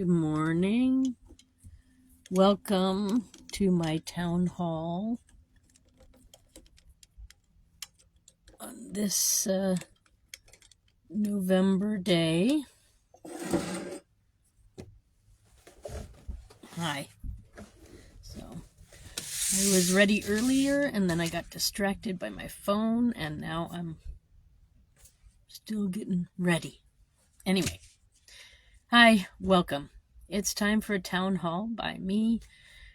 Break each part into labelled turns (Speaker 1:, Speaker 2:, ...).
Speaker 1: Good morning. Welcome to my town hall on this November day. Hi. So I was ready earlier and then I got distracted by my phone and now I'm still getting ready. Anyway, hi, welcome. It's time for a town hall by me,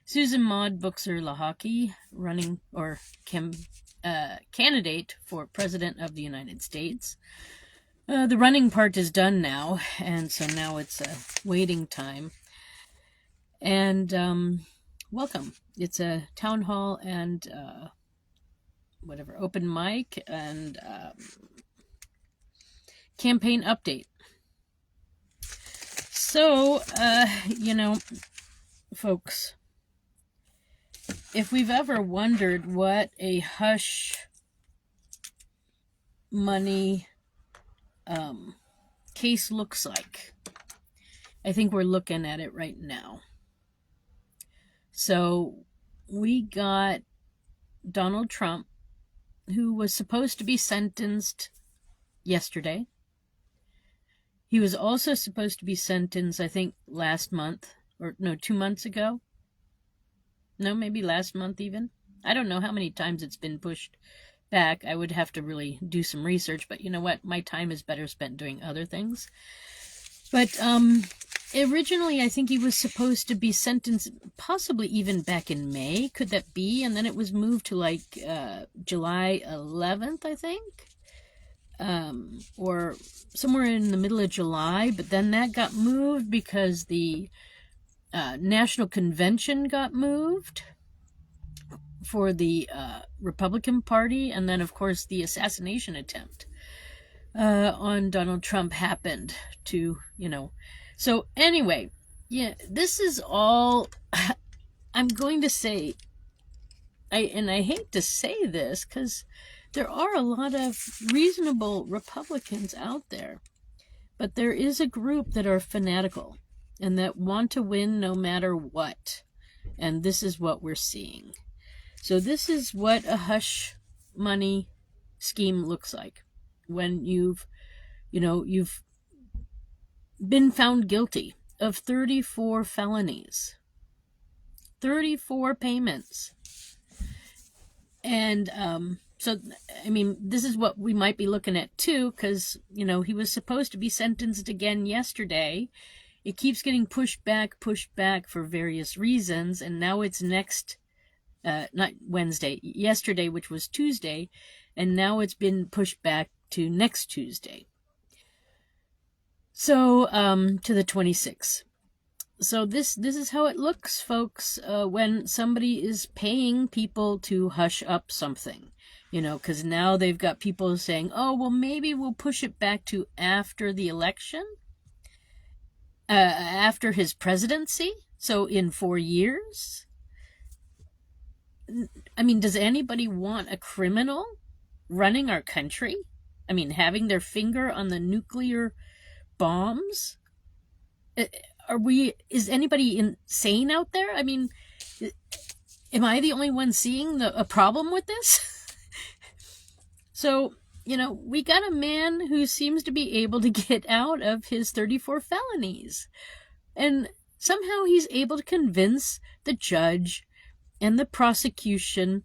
Speaker 1: Susan Maud Buchser-Lochocki, running or candidate for President of the United States. The running part is done now, and so now it's a waiting time. And welcome. It's a town hall and open mic and campaign update. So, folks, if we've ever wondered what a hush money case looks like, I think we're looking at it right now. So we got Donald Trump, who was supposed to be sentenced yesterday. He was also supposed to be sentenced, I think, last month, or no, 2 months ago. No, maybe last month even. I don't know how many times it's been pushed back. I would have to really do some research, but you know what? My time is better spent doing other things. But originally, I think he was supposed to be sentenced possibly even back in May. Could that be? And then it was moved to like July 11th, I think. Or somewhere in the middle of July, but then that got moved because the National Convention got moved for the Republican Party, and then of course the assassination attempt on Donald Trump happened to, so anyway, yeah, this is all I'm going to say. I hate to say this because there are a lot of reasonable Republicans out there, but there is a group that are fanatical and that want to win no matter what. And this is what we're seeing. So this is what a hush money scheme looks like when you've been found guilty of 34 felonies, 34 payments. And so, I mean, this is what we might be looking at too, because, he was supposed to be sentenced again yesterday. It keeps getting pushed back for various reasons. And now it's not Wednesday, yesterday, which was Tuesday. And now it's been pushed back to next Tuesday. So, to the 26th. So this is how it looks, folks, when somebody is paying people to hush up something, because now they've got people saying, oh, well, maybe we'll push it back to after the election, after his presidency, so in 4 years. I mean, does anybody want a criminal running our country? I mean, having their finger on the nuclear bombs? Is anybody insane out there? I mean, am I the only one seeing a problem with this? So, we got a man who seems to be able to get out of his 34 felonies. And somehow he's able to convince the judge and the prosecution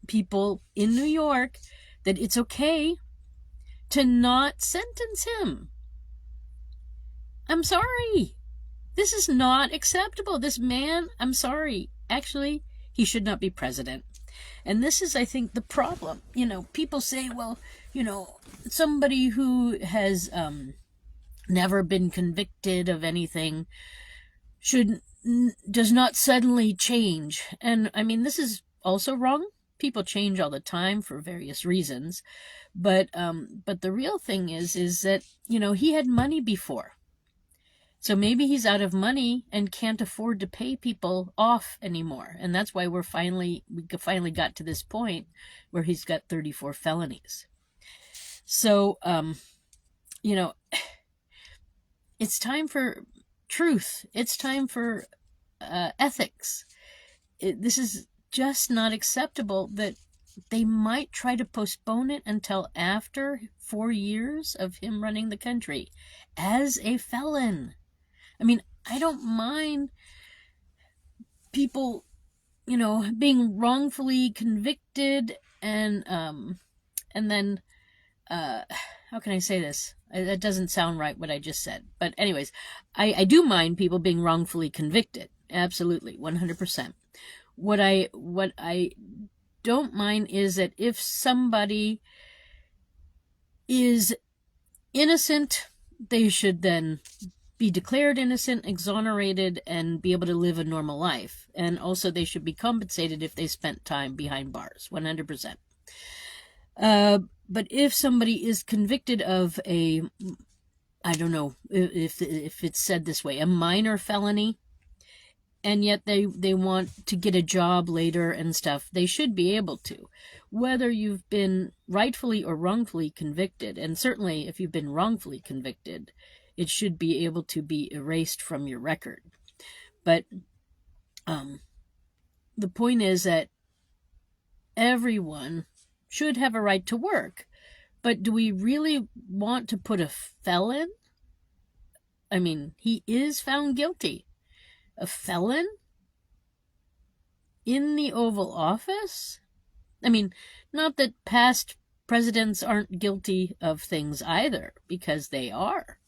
Speaker 1: people in New York that it's okay to not sentence him. I'm sorry. This is not acceptable. This man, I'm sorry. Actually, he should not be president. And this is, I think, the problem. People say, well, somebody who has never been convicted of anything does not suddenly change. And I mean, this is also wrong. People change all the time for various reasons. But the real thing is that, he had money before. So maybe he's out of money and can't afford to pay people off anymore. And that's why we finally got to this point where he's got 34 felonies. So, it's time for truth. It's time for ethics. This is just not acceptable that they might try to postpone it until after 4 years of him running the country as a felon. I mean, I don't mind people, being wrongfully convicted and then, how can I say this? That doesn't sound right, what I just said. But anyways, I do mind people being wrongfully convicted. Absolutely, 100%. What I don't mind is that if somebody is innocent, they should then be declared innocent, exonerated, and be able to live a normal life. And also they should be compensated if they spent time behind bars, 100%. But if somebody is convicted of a, I don't know if it's said this way, a minor felony, and yet they want to get a job later and stuff, they should be able to. Whether you've been rightfully or wrongfully convicted, and certainly if you've been wrongfully convicted, it should be able to be erased from your record. But the point is that everyone should have a right to work. But do we really want to put a felon? I mean, he is found guilty. A felon in the Oval Office? I mean, not that past presidents aren't guilty of things either, because they are.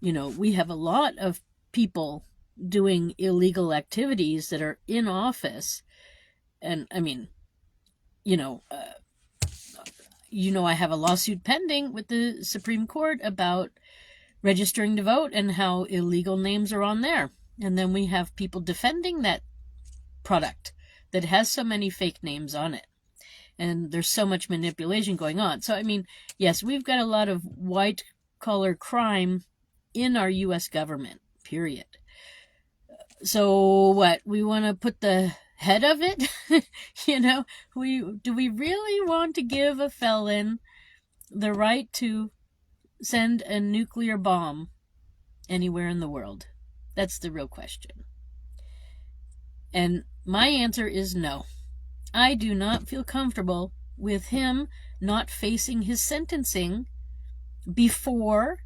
Speaker 1: We have a lot of people doing illegal activities that are in office. And I mean, I have a lawsuit pending with the Supreme Court about registering to vote and how illegal names are on there. And then we have people defending that product that has so many fake names on it. And there's so much manipulation going on. So, I mean, yes, we've got a lot of white-collar crime in our U.S. government, period. So what? We want to put the head of it? Do we really want to give a felon the right to send a nuclear bomb anywhere in the world? That's the real question. And my answer is no. I do not feel comfortable with him not facing his sentencing before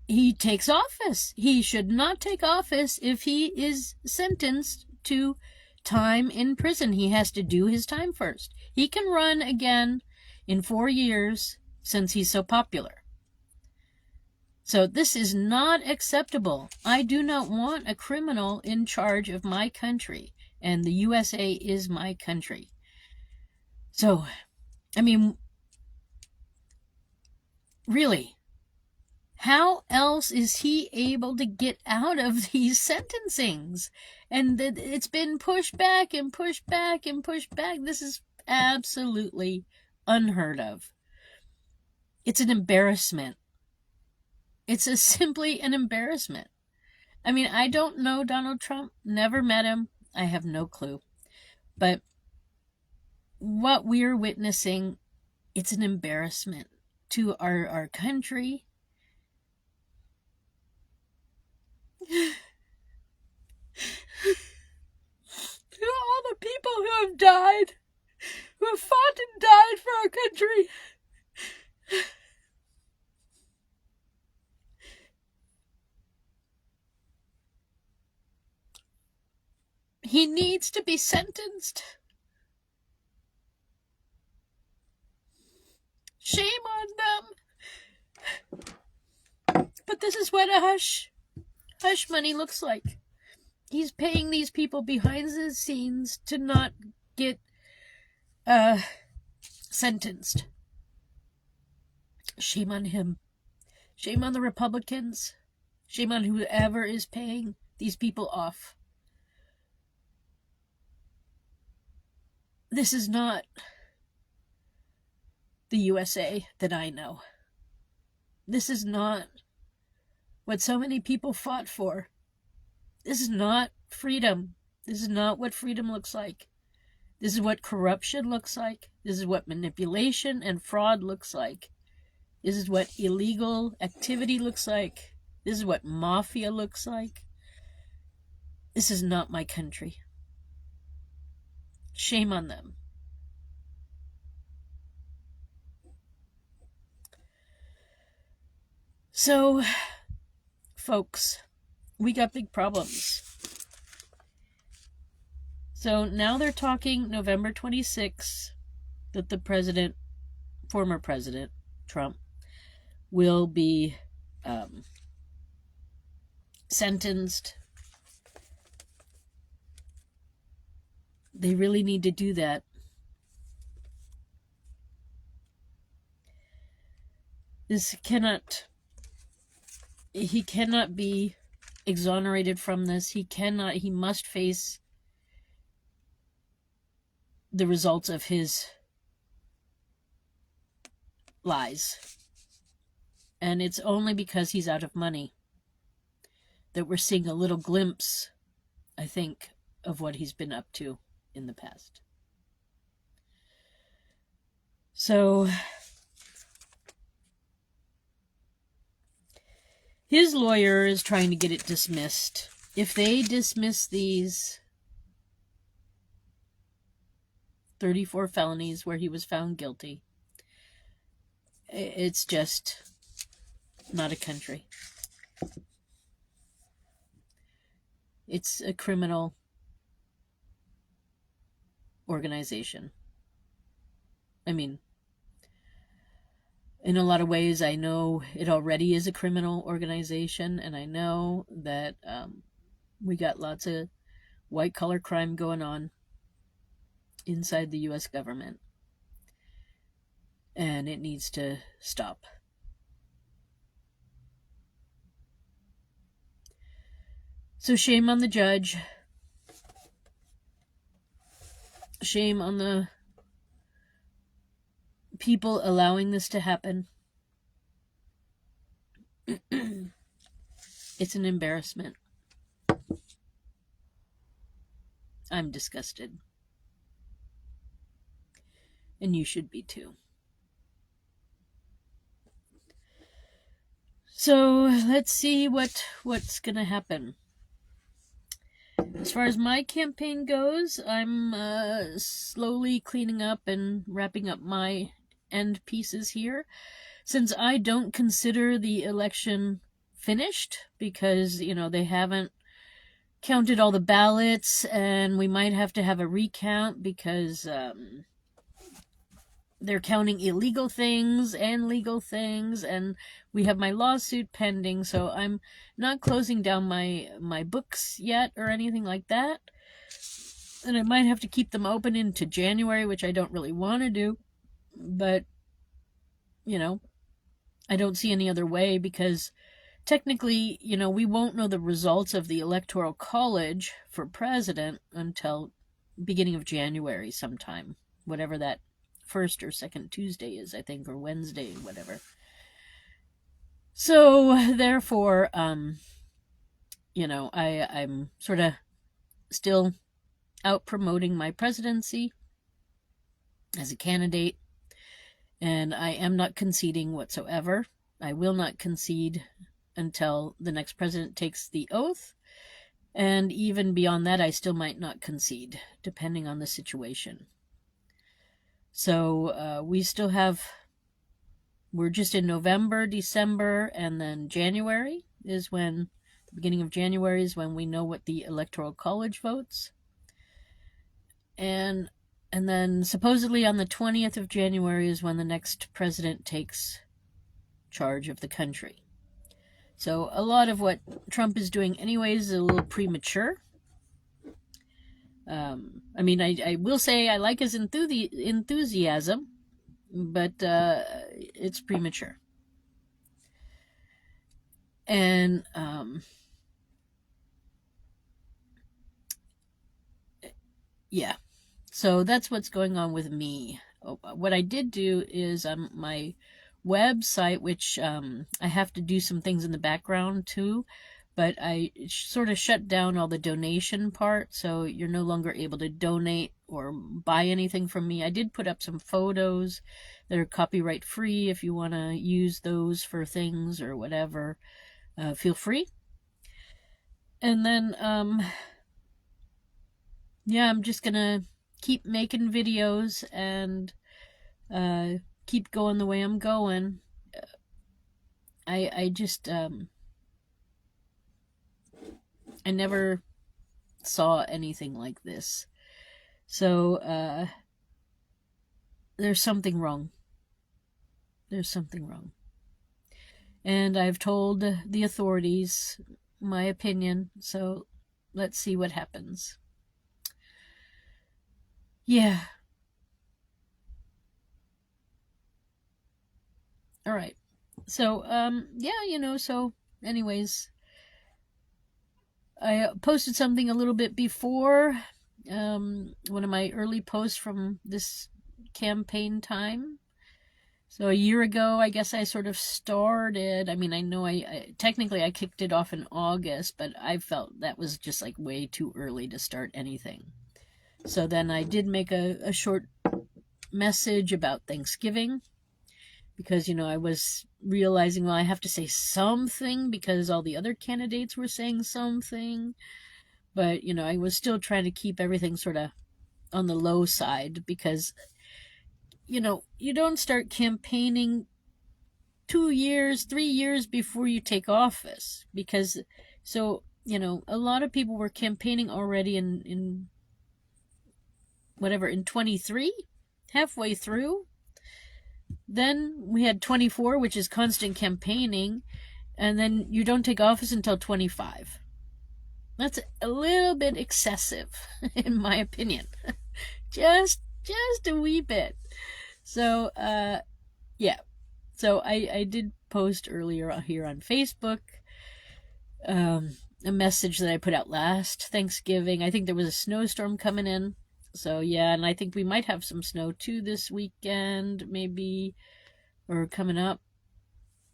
Speaker 1: he takes office. He should not take office if he is sentenced to time in prison. He has to do his time first. He can run again in 4 years since he's so popular. So this is not acceptable. I do not want a criminal in charge of my country, and the USA is my country. So, I mean, really, how else is he able to get out of these sentencings? And it's been pushed back and pushed back and pushed back. This is absolutely unheard of. It's an embarrassment. It's simply an embarrassment. I mean, I don't know Donald Trump, never met him. I have no clue. But what we're witnessing, it's an embarrassment to our country. To all the people who have died, who have fought and died for our country. He needs to be sentenced. Shame on them. But this is what a hush money looks like. He's paying these people behind the scenes to not get sentenced. Shame on him. Shame on the Republicans. Shame on whoever is paying these people off. This is not the USA that I know. This is not what so many people fought for. This is not freedom. This is not what freedom looks like. This is what corruption looks like. This is what manipulation and fraud looks like. This is what illegal activity looks like. This is what mafia looks like. This is not my country. Shame on them. So, folks, we got big problems. So now they're talking November 26th that the former president, Trump, will be sentenced. They really need to do that. He cannot be exonerated from this. He must face the results of his lies. And it's only because he's out of money that we're seeing a little glimpse, I think, of what he's been up to in the past. So his lawyer is trying to get it dismissed. If they dismiss these 34 felonies where he was found guilty, it's just not a country. It's a criminal organization. I mean, in a lot of ways, I know it already is a criminal organization, and I know that we got lots of white-collar crime going on inside the U.S. government, and it needs to stop. So shame on the judge. Shame on the people allowing this to happen. It's an embarrassment. I'm disgusted. And you should be too. So let's see what's gonna happen. As far as my campaign goes, I'm slowly cleaning up and wrapping up my end pieces here, since I don't consider the election finished, because they haven't counted all the ballots, and we might have to have a recount because they're counting illegal things and legal things, and we have my lawsuit pending, so I'm not closing down my books yet or anything like that. And I might have to keep them open into January, which I don't really want to do. But, I don't see any other way, because technically, we won't know the results of the Electoral College for president until beginning of January sometime, whatever that first or second Tuesday is, I think, or Wednesday, whatever. So, therefore, I'm sort of still out promoting my presidency as a candidate, and I am not conceding whatsoever. I will not concede until the next president takes the oath, and even beyond that, I still might not concede, depending on the situation. So we're just in November, December, and then January the beginning of January is when we know what the Electoral College votes. And then supposedly on the 20th of January is when the next president takes charge of the country. So a lot of what Trump is doing anyways is a little premature. I will say I like his enthusiasm, but it's premature. And yeah, so that's what's going on with me. What I did do is on my website, which I have to do some things in the background too, but I sort of shut down all the donation part, so you're no longer able to donate or buy anything from me. I did put up some photos that are copyright free if you want to use those for things or whatever. feel free. And then, yeah, I'm just gonna keep making videos and keep going the way I'm going. I just, I never saw anything like this. So, there's something wrong. There's something wrong. And I've told the authorities my opinion, so let's see what happens. Yeah. All right. So, yeah, so anyways, I posted something a little bit before, one of my early posts from this campaign time. So a year ago, I guess I sort of started. I mean, I know technically I kicked it off in August, but I felt that was just like way too early to start anything. So then I did make a short message about Thanksgiving because, I was realizing, well, I have to say something because all the other candidates were saying something. But, I was still trying to keep everything sort of on the low side because, you don't start campaigning 2 years, 3 years before you take office. Because, so, a lot of people were campaigning already in 23, halfway through. Then we had 24, which is constant campaigning. And then you don't take office until 25. That's a little bit excessive, in my opinion. just a wee bit. So, yeah. So I did post earlier here on Facebook a message that I put out last Thanksgiving. I think there was a snowstorm coming in. So, yeah, and I think we might have some snow too this weekend, maybe, or coming up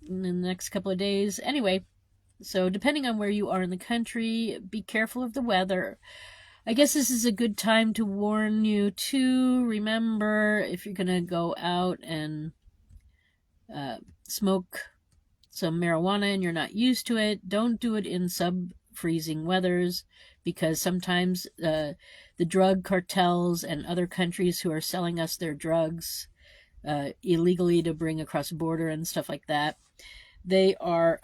Speaker 1: in the next couple of days. Anyway, so depending on where you are in the country, be careful of the weather. I guess this is a good time to warn you to remember if you're going to go out and smoke some marijuana and you're not used to it, don't do it in sub-freezing weathers because sometimes the drug cartels and other countries who are selling us their drugs illegally to bring across the border and stuff like that, they are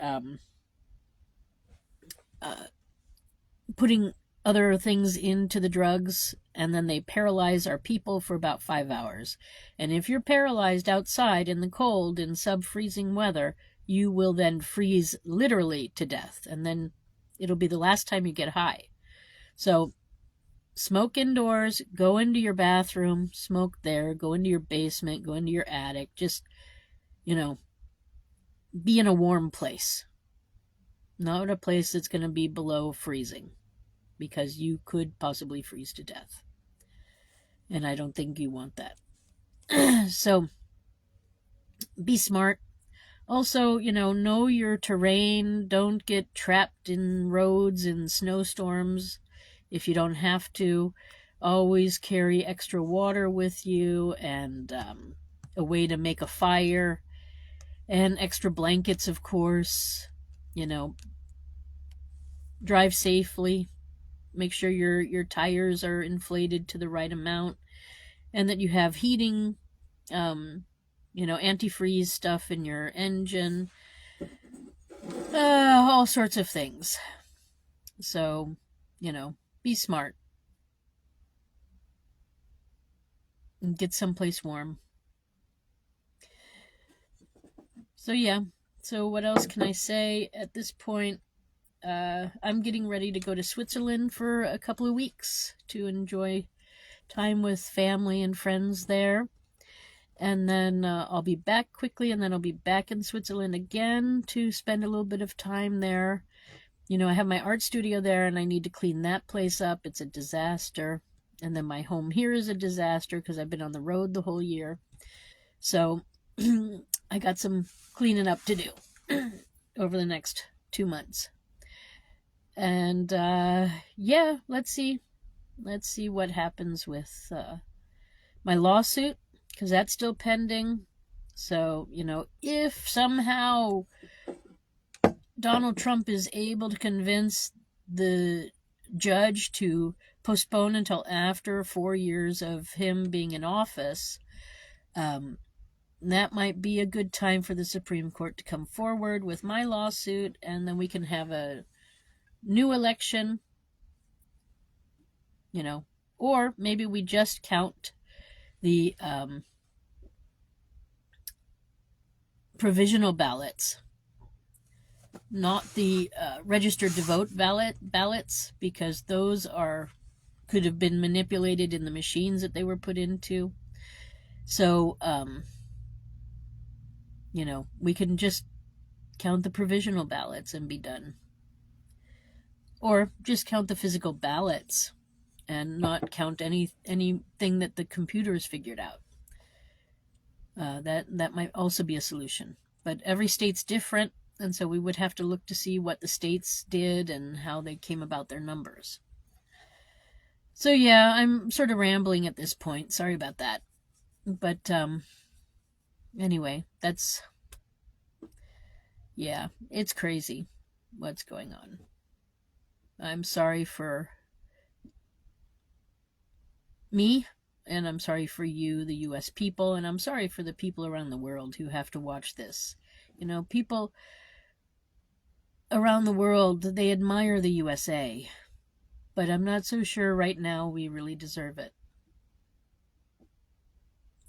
Speaker 1: putting other things into the drugs, and then they paralyze our people for about 5 hours. And if you're paralyzed outside in the cold in sub-freezing weather, you will then freeze literally to death, and then it'll be the last time you get high. So smoke indoors, go into your bathroom, smoke there, go into your basement, go into your attic, just, be in a warm place. Not a place that's going to be below freezing, because you could possibly freeze to death. And I don't think you want that. So be smart. Also, know your terrain. Don't get trapped in roads in snowstorms if you don't have to. Always carry extra water with you and a way to make a fire and extra blankets, of course. Drive safely. Make sure your tires are inflated to the right amount and that you have heating, antifreeze stuff in your engine, all sorts of things. So, be smart and get someplace warm. So, yeah. So what else can I say at this point? I'm getting ready to go to Switzerland for a couple of weeks to enjoy time with family and friends there. And then I'll be back quickly, and then I'll be back in Switzerland again to spend a little bit of time there. I have my art studio there, and I need to clean that place up. It's a disaster. And then my home here is a disaster because I've been on the road the whole year. So I got some cleaning up to do over the next 2 months. And yeah, let's see what happens with my lawsuit, because that's still pending. So, if somehow Donald Trump is able to convince the judge to postpone until after 4 years of him being in office, that might be a good time for the Supreme Court to come forward with my lawsuit, and then we can have a new election, or maybe we just count the provisional ballots, not the registered to vote ballots, because those could have been manipulated in the machines that they were put into. So, we can just count the provisional ballots and be done. Or just count the physical ballots and not count anything that the computers figured out. That might also be a solution. But every state's different, and so we would have to look to see what the states did and how they came about their numbers. So yeah, I'm sort of rambling at this point. Sorry about that. But anyway, it's crazy what's going on. I'm sorry for me, and I'm sorry for you, the U.S. people, and I'm sorry for the people around the world who have to watch this. People around the world, they admire the USA, but I'm not so sure right now we really deserve it.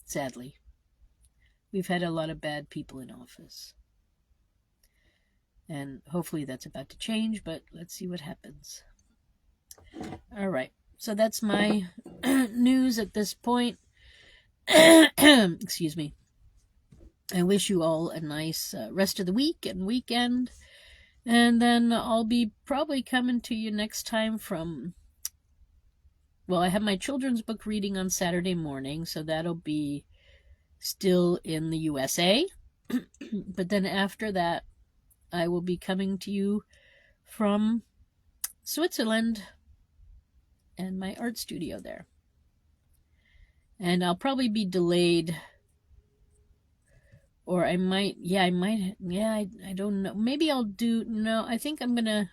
Speaker 1: Sadly. We've had a lot of bad people in office. And hopefully that's about to change, but let's see what happens. All right. So that's my news at this point. Excuse me. I wish you all a nice rest of the week and weekend. And then I'll be probably coming to you next time I have my children's book reading on Saturday morning, so that'll be still in the USA. But then after that, I will be coming to you from Switzerland and my art studio there. And I'll probably be delayed, or I don't know. Maybe I'll I think I'm gonna,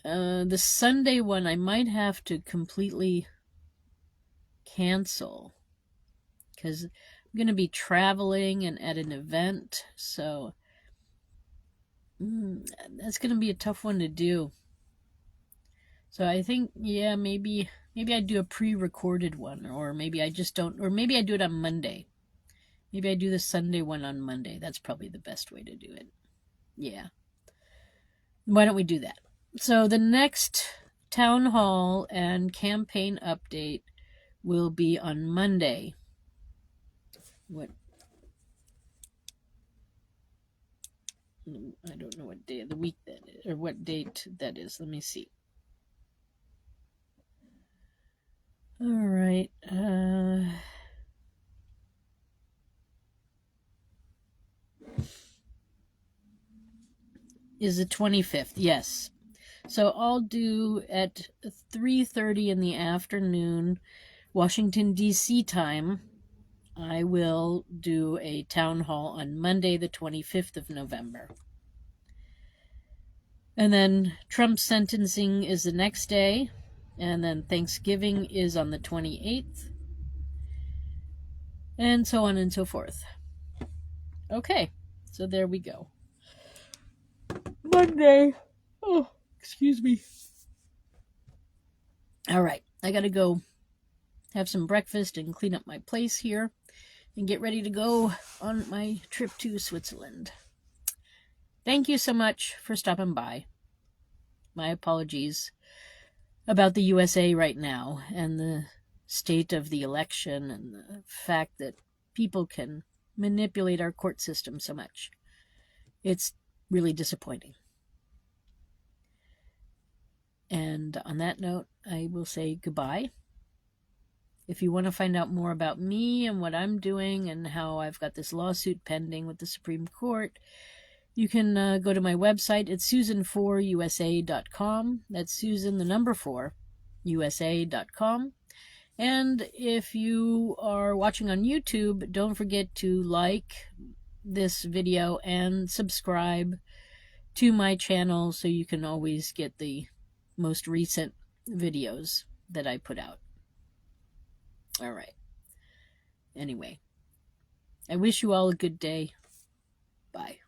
Speaker 1: the Sunday one, I might have to completely cancel, because I'm going to be traveling and at an event, so that's going to be a tough one to do. So I think, maybe I do a pre-recorded one, or maybe I just don't, or maybe I do it on Monday. Maybe I do the Sunday one on Monday. That's probably the best way to do it. Yeah. Why don't we do that? So the next town hall and campaign update will be on Monday. I don't know what day of the week that is, or what date that is. Let me see. All right. Is the 25th? Yes. So I'll do at 3:30 in the afternoon, Washington, D.C. time. I will do a town hall on Monday, the 25th of November. And then Trump's sentencing is the next day. And then Thanksgiving is on the 28th. And so on and so forth. Okay, so there we go. Monday. Oh, excuse me. All right, I gotta go have some breakfast and clean up my place here and get ready to go on my trip to Switzerland. Thank you so much for stopping by. My apologies about the USA right now and the state of the election and the fact that people can manipulate our court system so much. It's really disappointing. And on that note, I will say goodbye. If you want to find out more about me and what I'm doing and how I've got this lawsuit pending with the Supreme Court, you can go to my website. It's susan4usa.com. That's Susan, the number 4, usa.com. And if you are watching on YouTube, don't forget to like this video and subscribe to my channel so you can always get the most recent videos that I put out. All right. Anyway, I wish you all a good day. Bye.